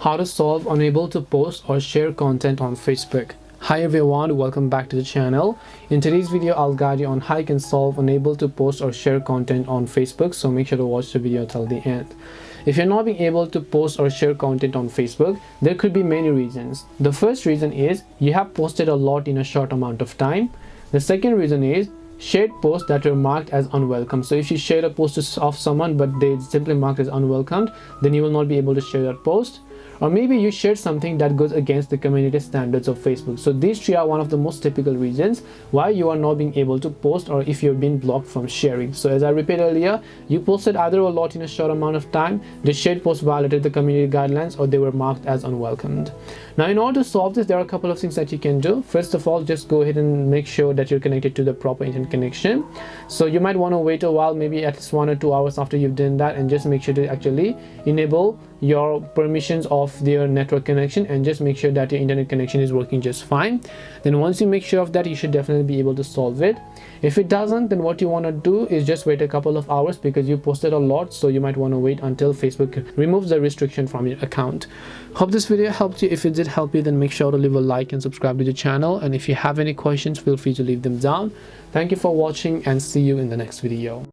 How to solve unable to post or share content on Facebook. Hi everyone, welcome back to the channel. In today's video I'll guide you on how you can solve unable to post or share content on Facebook, so make sure to watch the video till the end. If you're not being able to post or share content on Facebook, there could be many reasons. The first reason is you have posted a lot in a short amount of time. The second reason is shared posts that were marked as unwelcome. So if you share a post of someone but they simply marked as unwelcomed, then you will not be able to share that post. Or maybe you shared something that goes against the community standards of Facebook. So these three are one of the most typical reasons why you are not being able to post, or if you're being blocked from sharing. So as I repeated earlier, you posted either a lot in a short amount of time, the shared post violated the community guidelines, or they were marked as unwelcomed. Now in order to solve this, there are a couple of things that you can do. First of all, just go ahead and make sure that you're connected to the proper internet connection. So you might want to wait a while, maybe at least 1 or 2 hours after you've done that, and just make sure to actually enable your permissions of their network connection, and just make sure that your internet connection is working just fine. Then once you make sure of that, you should definitely be able to solve it. If it doesn't, then what you want to do is just wait a couple of hours, because you posted a lot, so you might want to wait until Facebook removes the restriction from your account. Hope this video helped you. If it did help you, then make sure to leave a like and subscribe to the channel, and if you have any questions, feel free to leave them down. Thank you for watching, and see you in the next video.